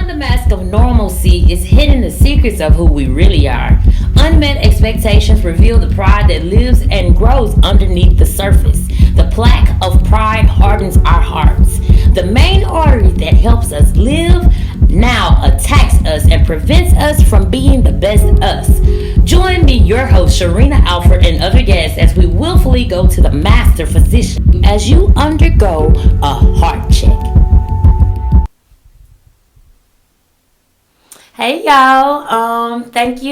Behind the mask of normalcy is hidden the secrets of who we really are. Unmet expectations reveal the pride that lives and grows underneath the surface. The plaque of pride hardens our hearts. The main artery that helps us live now attacks us and prevents us from being the best us. Join me, your host, Sharina Alford, and other guests as we willfully go to the master physician as you undergo a heart check. Hey y'all, thank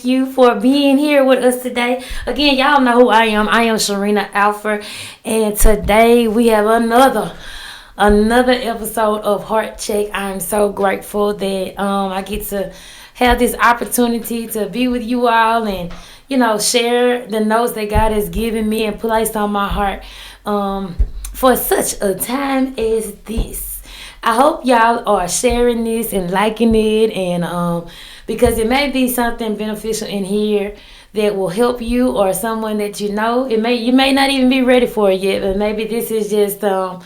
you for being here with us today. Again, y'all know who I am. I am Sharina Alford, and today we have another episode of Heart Check. I'm so grateful that I get to have this opportunity to be with you all and share the notes that God has given me and placed on my heart for such a time as this. I hope y'all are sharing this and liking it, and because it may be something beneficial in here that will help you or someone that you know. You may not even be ready for it yet, but maybe this is just a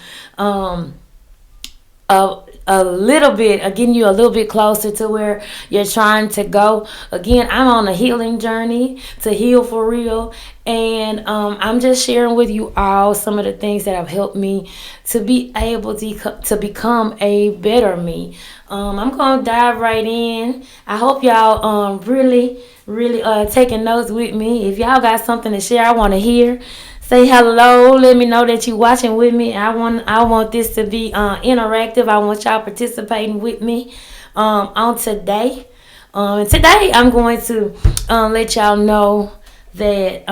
little bit, getting you a little bit closer to where you're trying to go. Again, I'm on a healing journey to heal for real, and I'm just sharing with you all some of the things that have helped me to be able to become a better me. I'm gonna dive right in. I hope y'all really taking notes with me. If y'all got something to share, I want to hear. Say hello. Let me know that you're watching with me. I want this to be interactive. I want y'all participating with me on today. And today I'm going to let y'all know that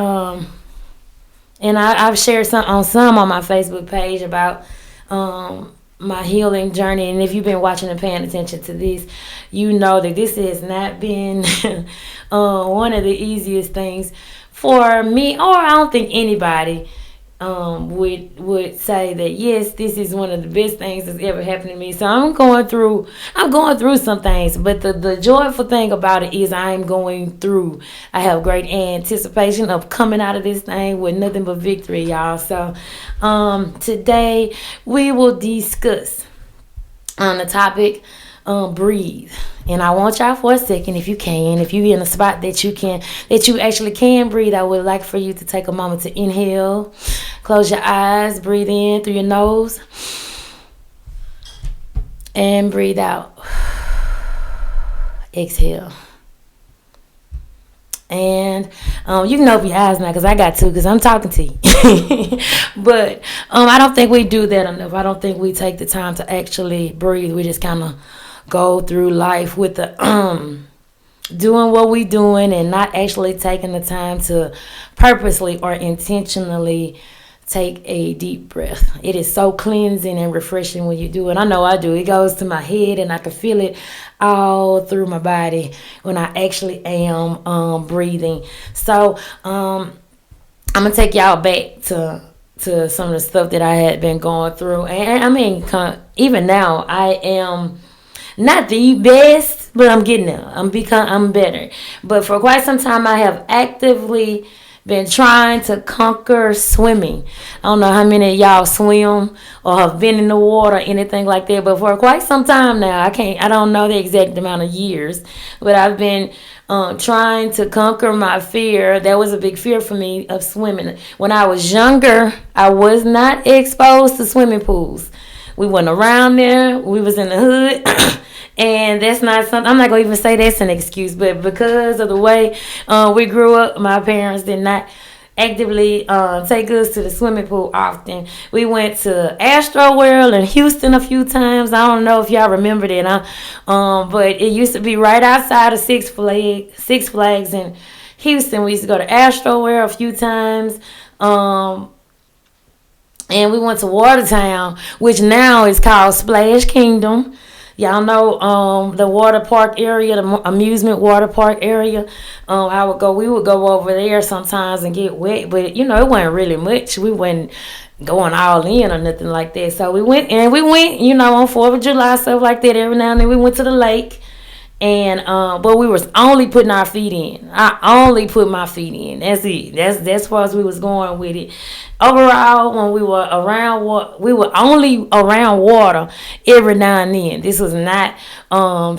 and I've shared some on my Facebook page about my healing journey. And if you've been watching and paying attention to this, you know that this has not been one of the easiest things for me, or I don't think anybody would say that yes, this is one of the best things that's ever happened to me. So I'm going through some things, but the joyful thing about it is I have great anticipation of coming out of this thing with nothing but victory, y'all. So today we will discuss on the topic breathe. And I want y'all for a second, if you're in a spot that you actually can breathe, I would like for you to take a moment to inhale, close your eyes, breathe in through your nose, and breathe out. Exhale. And you can open your eyes now because I got to, because I'm talking to you. But I don't think we do that enough. I don't think we take the time to actually breathe. We just kind of go through life with the doing what we doing and not actually taking the time to purposely or intentionally take a deep breath. It is so cleansing and refreshing when you do it. I know I do. It goes to my head and I can feel it all through my body when I actually am breathing. So I'm gonna take y'all back to some of the stuff that I had been going through. And I mean, even now I am not the best, but I'm getting there. I'm better. But for quite some time, I have actively been trying to conquer swimming. I don't know how many of y'all swim or have been in the water or anything like that, but for quite some time now, I don't know the exact amount of years, but I've been trying to conquer my fear. That was a big fear for me of swimming. When I was younger, I was not exposed to swimming pools. We went around there. We was in the hood. And that's not something, I'm not going to even say that's an excuse, but because of the way we grew up, my parents did not actively take us to the swimming pool often. We went to Astro World in Houston a few times. I don't know if y'all remember that, but it used to be right outside of Six Flags in Houston. We used to go to Astro World a few times. And we went to Watertown, which now is called Splash Kingdom. Y'all know the water park area, the amusement water park area. We would go over there sometimes and get wet, but it wasn't really much. We wasn't going all in or nothing like that. So we went, on 4th of July, stuff like that. Every now and then we went to the lake And but we was only putting our feet in. I only put my feet in. That's it. That's as far as we was going with it. Overall, when we were around water, we were only around water every now and then. This was not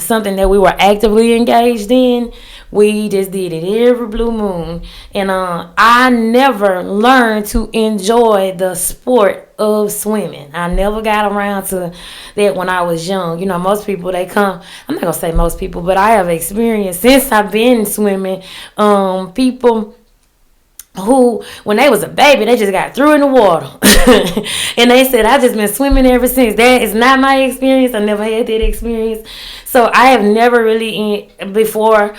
something that we were actively engaged in. We just did it every blue moon. And I never learned to enjoy the sport of swimming. I never got around to that when I was young. You know, most people, they come, I'm not going to say most people, but I have experienced since I've been swimming, people who, when they was a baby, they just got threw in the water. And they said, I just been swimming ever since. That is not my experience. I never had that experience. So I have never really, before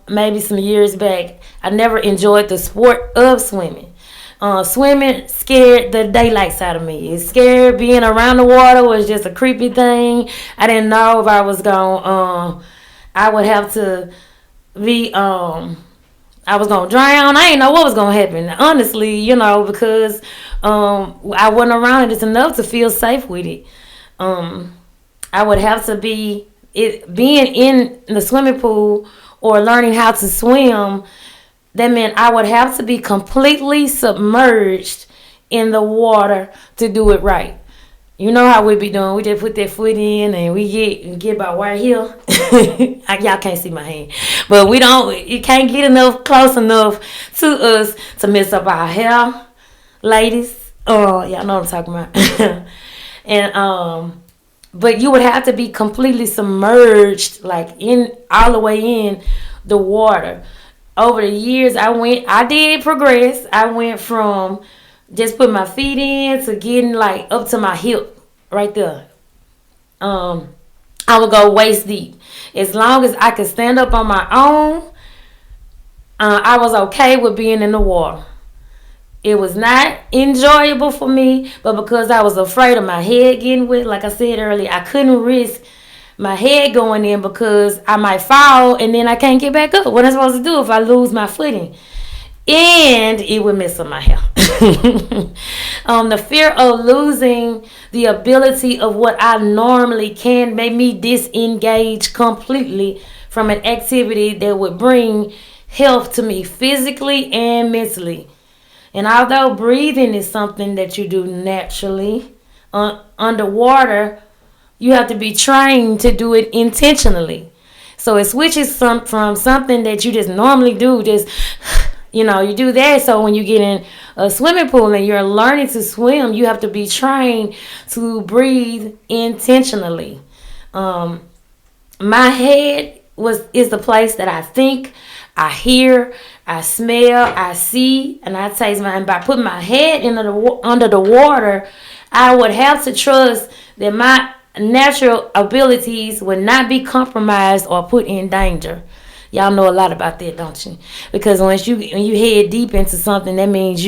maybe some years back, I never enjoyed the sport of swimming. Swimming scared the daylights out of me. It scared being around the water was just a creepy thing. I didn't know if I was going, I would have to be, I was gonna drown. I didn't know what was gonna happen, honestly, you know, because I wasn't around it enough to feel safe with it. I would have to be being in the swimming pool or learning how to swim. That meant I would have to be completely submerged in the water to do it right. You know how we be doing. We just put that foot in and we get about right here. Y'all can't see my hand. But we don't, you can't get enough, close enough to us to mess up our hair, ladies. Oh, y'all know what I'm talking about. And, but you would have to be completely submerged, like in, all the way in the water. Over the years, I did progress. I went from just put my feet in to getting like up to my hip right there. I would go waist deep. As long as I could stand up on my own, I was okay with being in the water. It was not enjoyable for me, but because I was afraid of my head getting wet, like I said earlier, I couldn't risk my head going in because I might fall and then I can't get back up. What am I supposed to do if I lose my footing? And it would mess up my hair. The fear of losing the ability of what I normally can made me disengage completely from an activity that would bring health to me physically and mentally. And although breathing is something that you do naturally, underwater, you have to be trained to do it intentionally. So it switches from something that you just normally do, just, you know, you do that. So when you get in a swimming pool and you're learning to swim, you have to be trained to breathe intentionally. My head is the place that I think, I hear, I smell, I see, and I taste. And by putting my head under the water, I would have to trust that my natural abilities would not be compromised or put in danger. Y'all know a lot about that, don't you? Because when you head deep into something, that means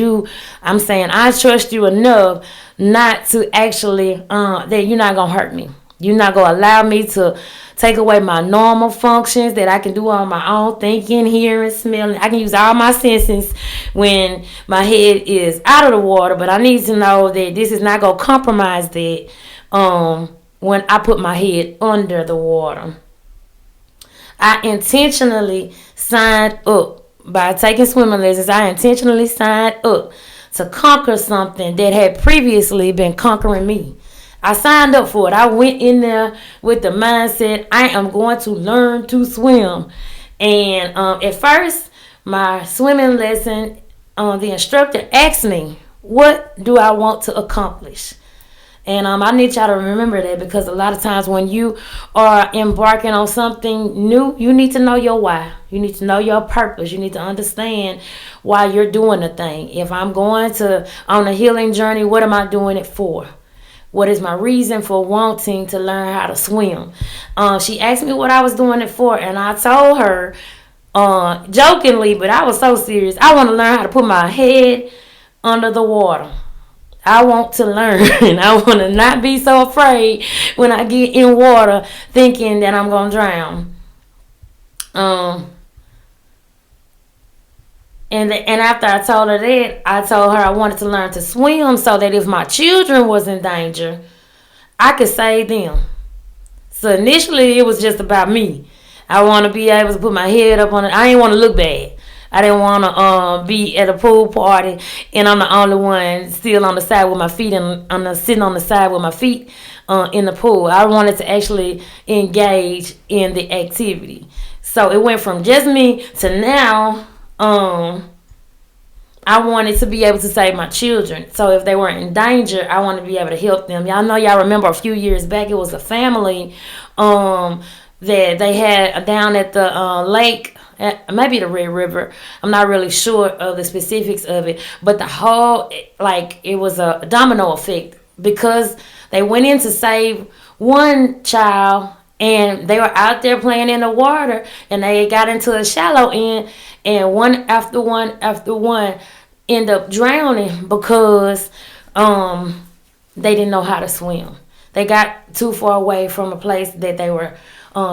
I'm saying I trust you enough not to actually, that you're not going to hurt me. You're not going to allow me to take away my normal functions that I can do on my own, thinking, hearing, smelling. I can use all my senses when my head is out of the water, but I need to know that this is not going to compromise that when I put my head under the water. I intentionally signed up by taking swimming lessons. I intentionally signed up to conquer something that had previously been conquering me. I signed up for it. I went in there with the mindset, I am going to learn to swim. And at first, my swimming lesson, the instructor asked me, what do I want to accomplish? And I need y'all to remember that, because a lot of times when you are embarking on something new, you need to know your why. You need to know your purpose. You need to understand why you're doing the thing. If I'm going on a healing journey, what am I doing it for? What is my reason for wanting to learn how to swim? She asked me what I was doing it for, and I told her jokingly, but I was so serious. I want to learn how to put my head under the water. I want to learn. I want to not be so afraid when I get in water thinking that I'm going to drown. And after I told her that, I told her I wanted to learn to swim so that if my children was in danger, I could save them. So initially it was just about me. I want to be able to put my head up on it. I didn't want to look bad. I didn't want to be at a pool party and I'm the only one still on the side with my feet and I'm sitting on the side with my feet in the pool. I wanted to actually engage in the activity. So it went from just me to now. I wanted to be able to save my children. So if they were in danger, I wanted to be able to help them. Y'all know, y'all remember a few years back, it was a family that they had down at the lake, maybe the Red River. I'm not really sure of the specifics of it, but the whole, like, it was a domino effect because they went in to save one child and they were out there playing in the water and they got into a shallow end and one after one end up drowning because they didn't know how to swim. They got too far away from a place that they were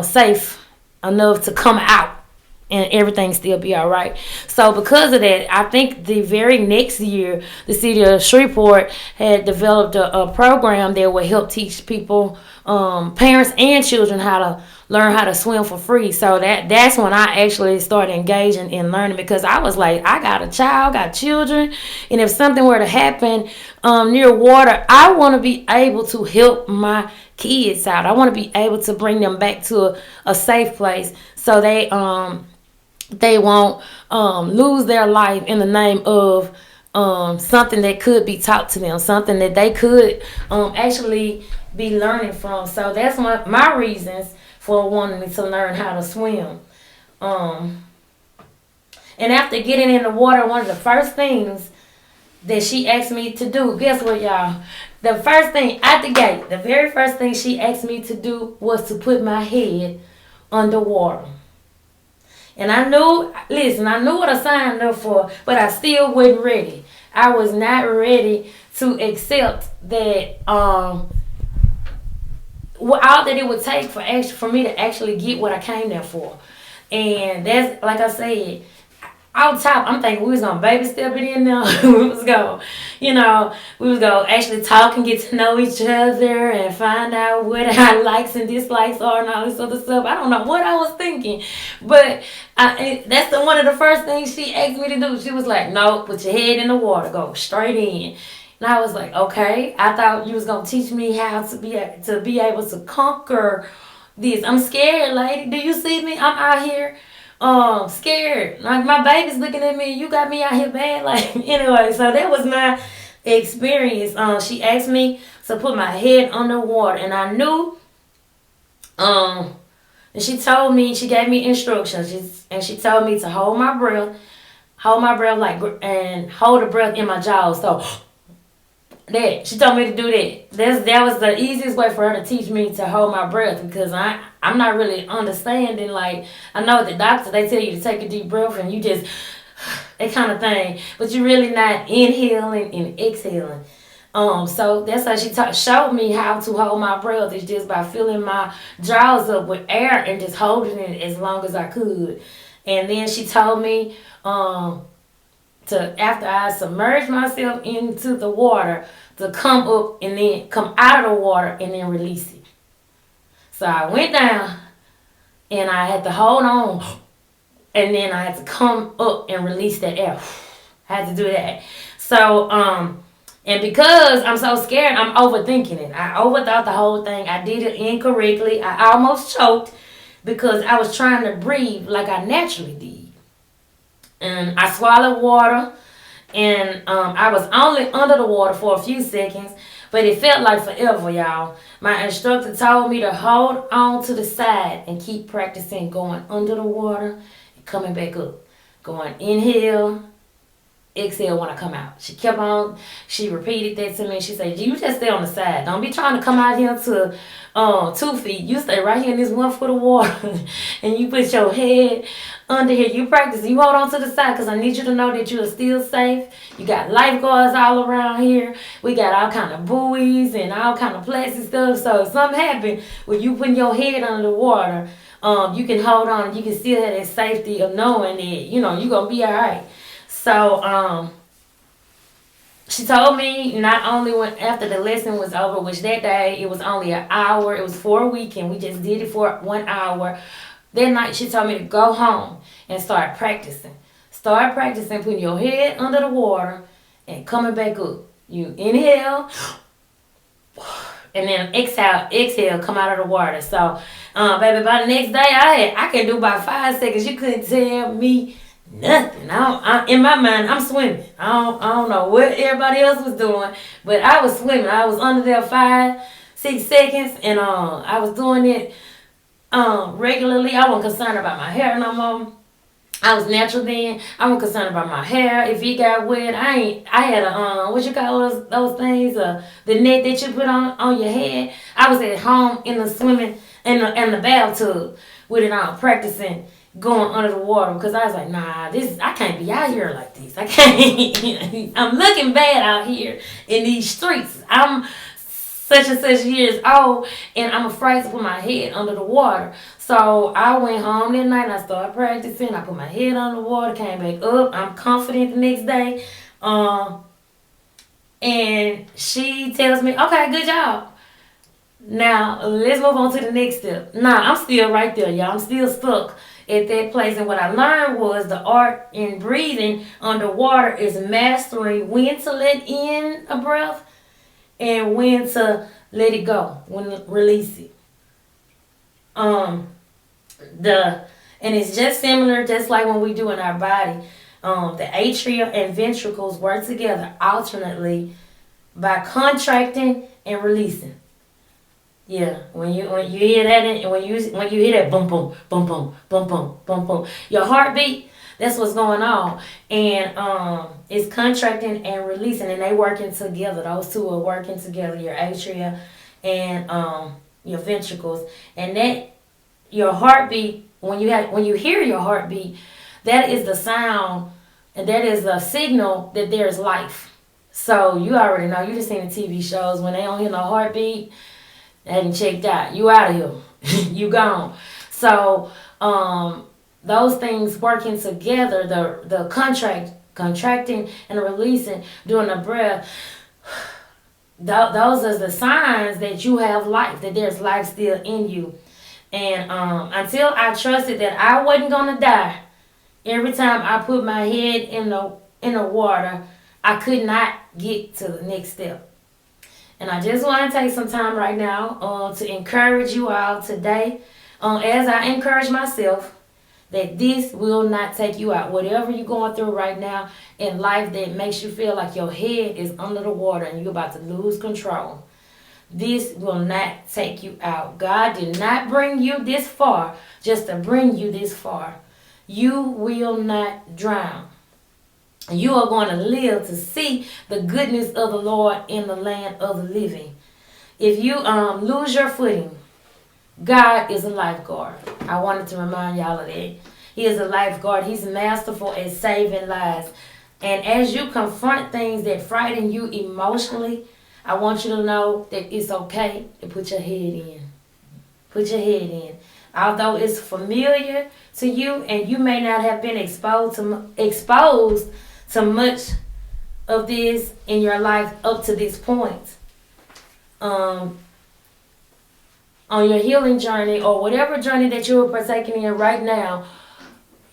safe enough to come out and everything still be all right. So because of that, I think the very next year, the city of Shreveport had developed a program that would help teach people, parents and children, how to learn how to swim for free. So that's when I actually started engaging in learning because I was like, I got a child, got children, and if something were to happen near water, I want to be able to help my kids out. I want to be able to bring them back to a safe place so they won't lose their life in the name of something that could be taught to them, something that they could actually be learning from. So that's my reasons for wanting to learn how to swim. And after getting in the water, one of the first things that she asked me to do, guess what, y'all? The first thing at the gate, the very first thing she asked me to do was to put my head underwater. And I knew what I signed up for, but I still wasn't ready. I was not ready to accept that all that it would take for me to actually get what I came there for. And that's, like I said, out top, I'm thinking we was gonna baby step it in there. we was gonna actually talk and get to know each other and find out what our likes and dislikes are and all this other stuff. I don't know what I was thinking, but that's one of the first things she asked me to do. She was like, "No, put your head in the water, go straight in." And I was like, "Okay." I thought you was gonna teach me how to be able to conquer this. I'm scared, lady. Do you see me? I'm out here. Scared. Like my baby's looking at me. You got me out here bad. Like, anyway, so that was my experience. She asked me to put my head underwater, and I knew. And she told me, she gave me instructions, and she told me to hold my breath, and hold the breath in my jaws. So that she told me to do that. That was the easiest way for her to teach me to hold my breath because I'm not really understanding. Like, I know the doctors, they tell you to take a deep breath and you just that kind of thing, but you're really not inhaling and exhaling. So that's how she showed me how to hold my breath. It's just by filling my jaws up with air and just holding it as long as I could. And then she told me after I submerged myself into the water, to come up and then come out of the water and then release it. So I went down and I had to hold on and then I had to come up and release that air. I had to do that. So, and because I'm so scared, I'm overthinking it. I overthought the whole thing. I did it incorrectly. I almost choked because I was trying to breathe like I naturally did. And I swallowed water, and I was only under the water for a few seconds, but it felt like forever, y'all. My instructor told me to hold on to the side and keep practicing going under the water and coming back up. Going inhale, exhale when I come out. She repeated that to me. She said, you just stay on the side. Don't be trying to come out here to 2 feet. You stay right here in this 1 foot of water and you put your head under here. You practice. You hold on to the side because I need you to know that you are still safe. You got lifeguards all around here. We got all kind of buoys and all kind of plastic stuff. So if something happened with you putting your head under the water, you can hold on. You can still have that safety of knowing that, you're going to be all right. So, she told me not only after the lesson was over, which that day it was only an hour, it was for a weekend. We just did it for 1 hour. That night she told me to go home and start practicing. Start practicing putting your head under the water and coming back up. You inhale and then exhale, come out of the water. So, baby, by the next day, I can do about 5 seconds. You couldn't tell me nothing. In my mind, I'm swimming. I don't know what everybody else was doing, but I was swimming. I was under there 5, 6 seconds, and I was doing it regularly. I wasn't concerned about my hair no more. I was natural then. I wasn't concerned about my hair. If it got wet, I had a what you call those things, the net that you put on your head. I was at home in the swimming in the bathtub with it on, practicing going under the water because I was like, nah, I can't be out here like this. I can't. I'm looking bad out here in these streets. I'm such and such years old, and I'm afraid to put my head under the water. So I went home that night and I started practicing. I put my head under the water, came back up. I'm confident the next day. And she tells me, okay, good job. Now, let's move on to the next step. Nah, I'm still right there, y'all. I'm still stuck at that place. And what I learned was the art in breathing underwater is mastering when to let in a breath and when to let it go, when to release it. And it's just similar, just like when we do in our body. The atria and ventricles work together alternately by contracting and releasing. Yeah, when you hear that, and when you hear that boom boom boom boom boom boom boom boom, your heartbeat. That's what's going on, and it's contracting and releasing, and they working together. Those two are working together. Your atria and your ventricles, and that your heartbeat. When you hear your heartbeat, that is the sound, and that is a signal that there's life. So you already know. You just seen the TV shows when they don't hear no heartbeat. They hadn't checked out. You out of here. You gone. So those things working together, the contracting and releasing during the breath, those are the signs that you have life, that there's life still in you. And until I trusted that I wasn't gonna die, every time I put my head in the water, I could not get to the next step. And I just want to take some time right now to encourage you all today, as I encourage myself, that this will not take you out. Whatever you're going through right now in life that makes you feel like your head is under the water and you're about to lose control, this will not take you out. God did not bring you this far just to bring you this far. You will not drown. You are going to live to see the goodness of the Lord in the land of the living. If you lose your footing, God is a lifeguard. I wanted to remind y'all of that. He is a lifeguard. He's masterful at saving lives. And as you confront things that frighten you emotionally, I want you to know that it's okay to put your head in. Put your head in. Although it's familiar to you and you may not have been exposed to much of this in your life up to this point. On your healing journey or whatever journey that you are partaking in right now,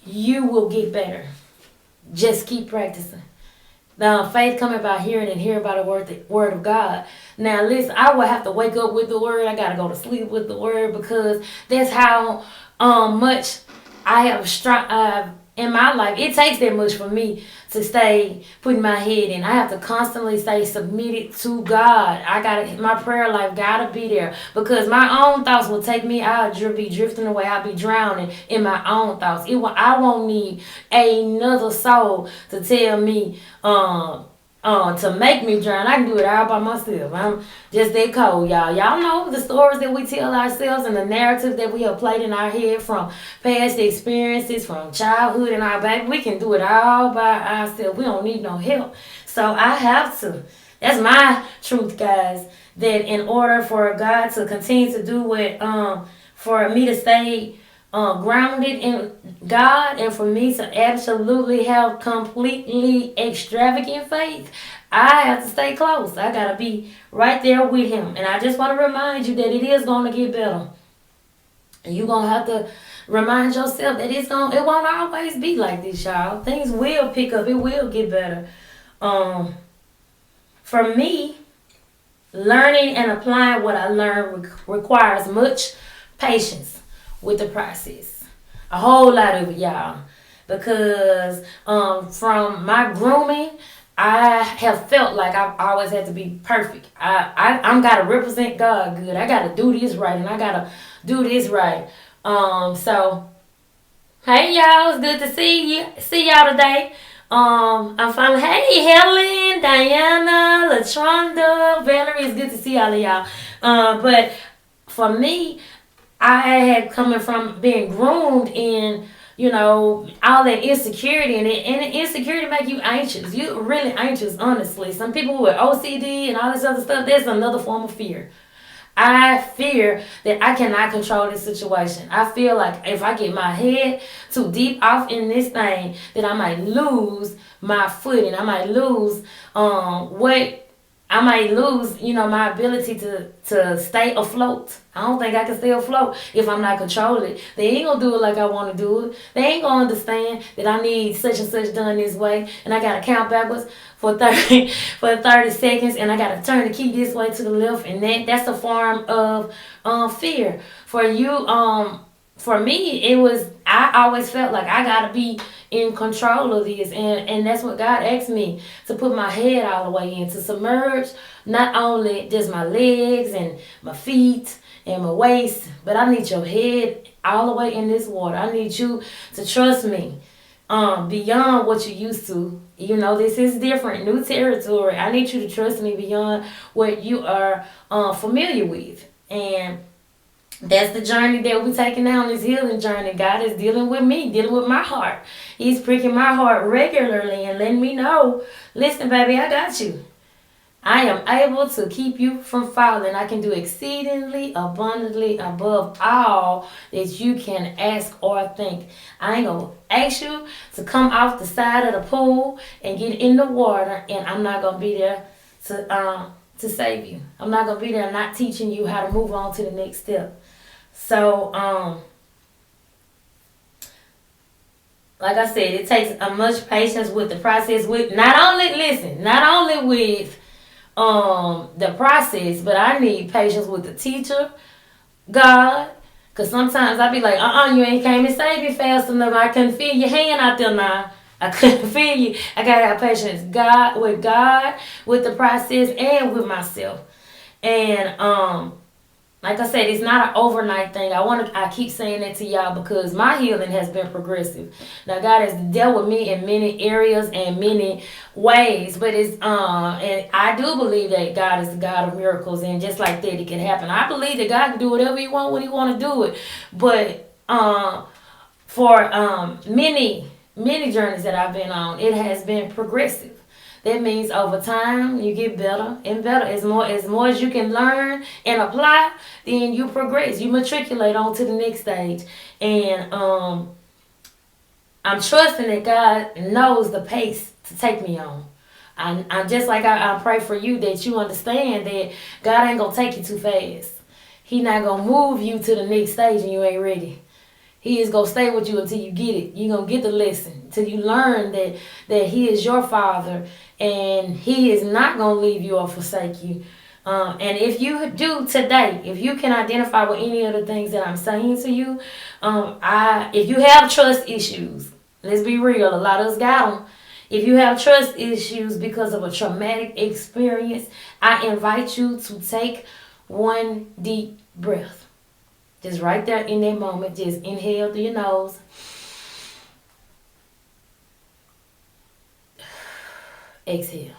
you will get better. Just keep practicing. The faith coming by hearing and hearing by the word of God. Now listen, I will have to wake up with the word. I gotta go to sleep with the word because that's how much I have in my life. It takes that much for me to stay putting my head in. I have to constantly stay submitted to God. My prayer life gotta be there because my own thoughts will take me out. I'll be drifting away. I'll be drowning in my own thoughts. I won't need another soul to tell me to make me drown. I can do it all by myself. I'm just that cold, y'all. Y'all know the stories that we tell ourselves and the narrative that we have played in our head from past experiences, from childhood and our baby. We can do it all by ourselves. We don't need no help. So I have to. That's my truth, guys. That in order for God to continue to do what, for me to stay grounded in God and for me to absolutely have completely extravagant faith, I have to stay close. I got to be right there with him. And I just want to remind you that it is going to get better. And you're going to have to remind yourself that it won't always be like this, y'all. Things will pick up. It will get better. Um, for me, learning and applying what I learned requires much patience with the process. A whole lot of it, y'all. Because from my grooming, I have felt like I've always had to be perfect. I'm gotta represent God good. I gotta do this right, and I gotta do this right. So hey y'all, it's good to see y'all today. I'm finally, hey Helen, Diana, Latronda, Valerie, it's good to see all of y'all. But for me, I had coming from being groomed in, all that insecurity, and the insecurity make you anxious. You really anxious, honestly. Some people with OCD and all this other stuff, there's another form of fear. I fear that I cannot control this situation. I feel like if I get my head too deep off in this thing, that I might lose my footing. I might lose what I might lose, my ability to stay afloat. I don't think I can stay afloat if I'm not controlling it. They ain't gonna do it like I want to do it. They ain't gonna understand that I need such and such done this way, and I gotta count backwards for 30 for 30 seconds, and I gotta turn the key this way to the left, and that's a form of fear. For you, for me, it was I always felt like I gotta be in control of this, and that's what God asked me to put my head all the way in, to submerge not only just my legs and my feet and my waist, but I need your head all the way in this water. I need you to trust me beyond what you're used to. This is different, new territory. I need you to trust me beyond what you are familiar with. And that's the journey that we're taking down, this healing journey. God is dealing with me, dealing with my heart. He's pricking my heart regularly and letting me know, listen, baby, I got you. I am able to keep you from falling. I can do exceedingly abundantly above all that you can ask or think. I ain't going to ask you to come off the side of the pool and get in the water, and I'm not going to be there to save you. I'm not going to be there not teaching you how to move on to the next step. So, like I said, it takes a much patience with the process. Not only with the process, but I need patience with the teacher, God. Cause sometimes I be like, you ain't came and saved me fast enough. I couldn't feel your hand out there now. I couldn't feel you. I gotta have patience, God, with the process, and with myself. And like I said, it's not an overnight thing. I keep saying that to y'all because my healing has been progressive. Now God has dealt with me in many areas and many ways, but and I do believe that God is the God of miracles, and just like that, it can happen. I believe that God can do whatever He wants when He want to do it. But for many journeys that I've been on, it has been progressive. That means over time you get better and better. As more as you can learn and apply, then you progress. You matriculate on to the next stage. And I'm trusting that God knows the pace to take me on. I'm just like I pray for you, that you understand that God ain't gonna take you too fast. He not gonna move you to the next stage and you ain't ready. He is going to stay with you until you get it. You're going to get the lesson. Until you learn that He is your Father. And He is not going to leave you or forsake you. And if you do today, if you can identify with any of the things that I'm saying to you, if you have trust issues, let's be real, a lot of us got them. If you have trust issues because of a traumatic experience, I invite you to take one deep breath. Just right there in that moment, just inhale through your nose. Exhale.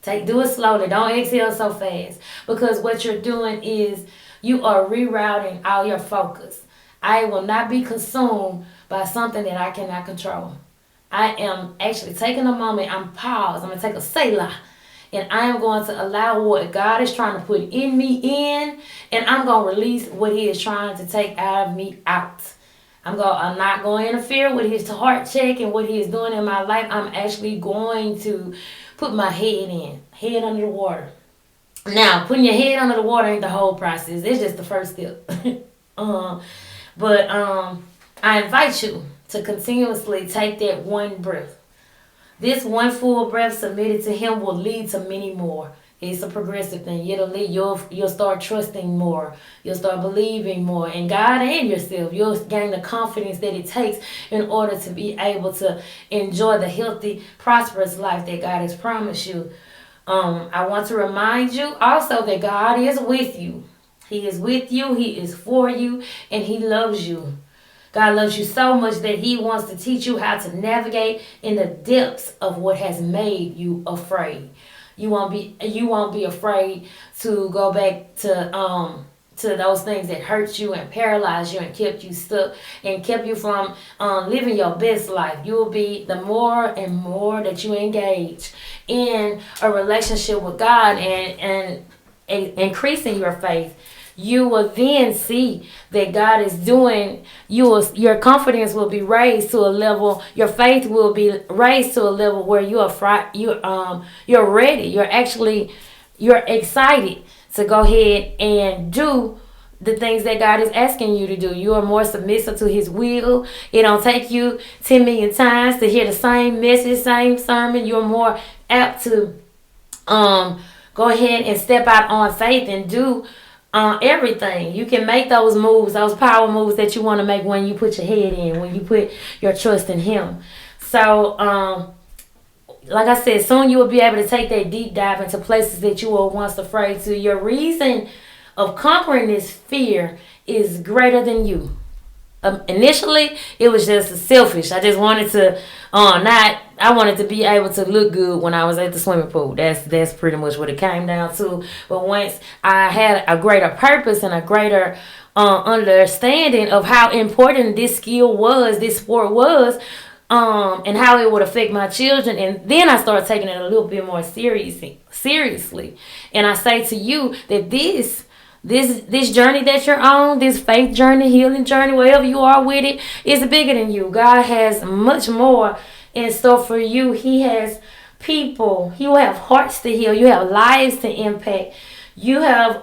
Do it slowly. Don't exhale so fast. Because what you're doing is you are rerouting all your focus. I will not be consumed by something that I cannot control. I am actually taking a moment. I'm paused. I'm going to take a Selah. And I am going to allow what God is trying to put in me in. And I'm going to release what He is trying to take out of me out. I'm not going to interfere with His heart check and what He is doing in my life. I'm actually going to put my head under the water. Now, putting your head under the water ain't the whole process. It's just the first step. But I invite you to continuously take that one breath. This one full breath submitted to Him will lead to many more. It's a progressive thing. You'll start trusting more. You'll start believing more in God and yourself. You'll gain the confidence that it takes in order to be able to enjoy the healthy, prosperous life that God has promised you. I want to remind you also that God is with you. He is with you. He is for you, and He loves you. God loves you so much that He wants to teach you how to navigate in the depths of what has made you afraid. You won't be afraid to go back to those things that hurt you and paralyzed you and kept you stuck and kept you from living your best life. You will be, the more and more that you engage in a relationship with God and increasing your faith, you will then see that God is doing. Your confidence will be raised to a level. Your faith will be raised to a level where you're ready. You're excited to go ahead and do the things that God is asking you to do. You are more submissive to His will. It don't take you 10 million times to hear the same message, same sermon. You're more apt to go ahead and step out on faith and do everything. You can make those moves, those power moves that you want to make when you put your head in, when you put your trust in Him. So, like I said, soon you will be able to take that deep dive into places that you were once afraid to. Your reason of conquering this fear is greater than you. Initially, it was just selfish. I just wanted to, I wanted to be able to look good when I was at the swimming pool. That's pretty much what it came down to. But once I had a greater purpose and a greater understanding of how important this skill was, this sport was, and how it would affect my children, and then I started taking it a little bit more seriously. And I say to you that this journey that you're on, this faith journey, healing journey, wherever you are with it, is bigger than you. God has much more in store for you. He has people. You have hearts to heal. You have lives to impact. You have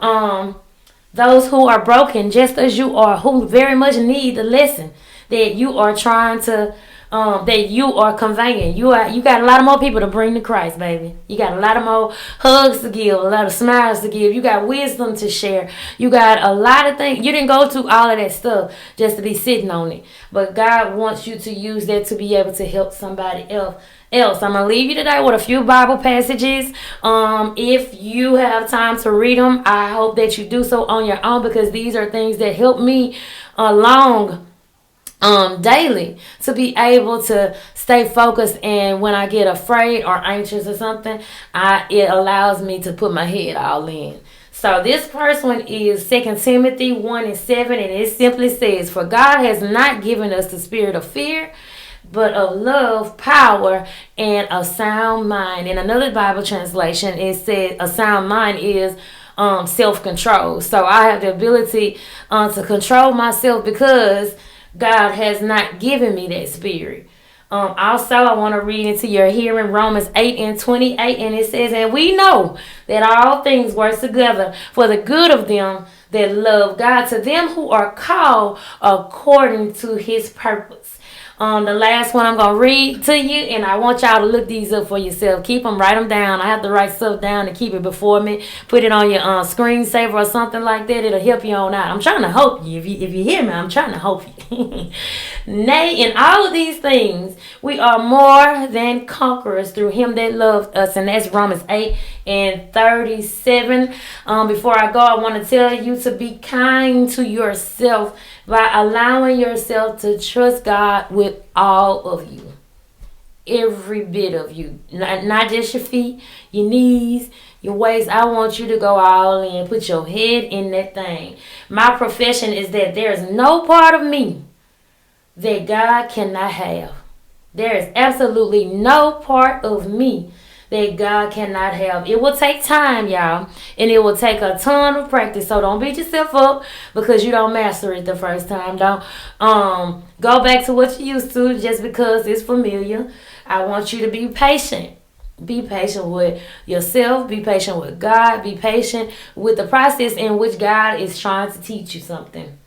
those who are broken just as you are, who very much need the lesson that you are trying to that you are conveying. You got a lot of more people to bring to Christ, baby. You got a lot of more hugs to give, a lot of smiles to give. You got wisdom to share. You got a lot of things. You didn't go through all of that stuff just to be sitting on it. But God wants you to use that to be able to help somebody else. I'm going to leave you today with a few Bible passages. If you have time to read them, I hope that you do so on your own, because these are things that help me along daily to be able to stay focused. And when I get afraid or anxious or something, it allows me to put my head all in. So this first one is 2 Timothy 1:7, and it simply says, "For God has not given us the spirit of fear, but of love, power, and a sound mind." In another Bible translation, it says a sound mind is self-control. So I have the ability to control myself because God has not given me that spirit. Also, I want to read into your hearing Romans 8:28, and it says, "And we know that all things work together for the good of them that love God, to them who are called according to His purpose." The last one I'm going to read to you, and I want y'all to look these up for yourself. Keep them, write them down. I have to write stuff down to keep it before me. Put it on your screensaver or something like that. It'll help you on out. I'm trying to help you. If you hear me, I'm trying to help you. Nay, in all of these things, we are more than conquerors through Him that loved us. And that's Romans 8:37. Before I go, I want to tell you to be kind to yourself by allowing yourself to trust God with all of you. Every bit of you. Not just your feet, your knees, your waist. I want you to go all in. Put your head in that thing. My profession is that there is no part of me that God cannot have. There is absolutely no part of me that God cannot have. It will take time, y'all, and it will take a ton of practice. So don't beat yourself up because you don't master it the first time. Don't go back to what you used to just because it's familiar. I want you to be patient. Be patient with yourself. Be patient with God. Be patient with the process in which God is trying to teach you something.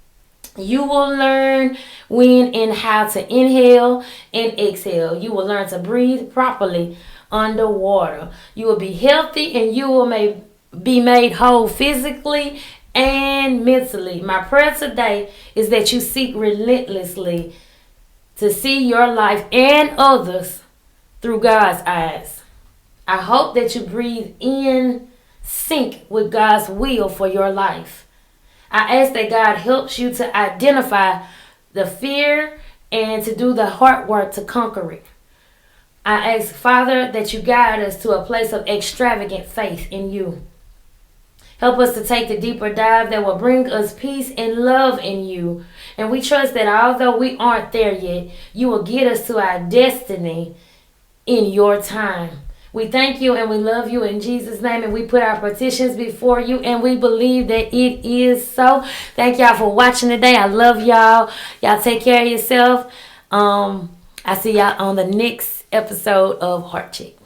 You will learn when and how to inhale and exhale. You will learn to breathe properly underwater. You will be healthy and you will be made whole physically and mentally. My prayer today is that you seek relentlessly to see your life and others through God's eyes. I hope that you breathe in sync with God's will for your life. I ask that God helps you to identify the fear and to do the hard work to conquer it. I ask, Father, that you guide us to a place of extravagant faith in you. Help us to take the deeper dive that will bring us peace and love in you. And we trust that although we aren't there yet, you will get us to our destiny in your time. We thank you and we love you in Jesus' name, and we put our petitions before you and we believe that it is so. Thank y'all for watching today. I love y'all. Y'all take care of yourself. I see y'all on the next episode of Heart Check.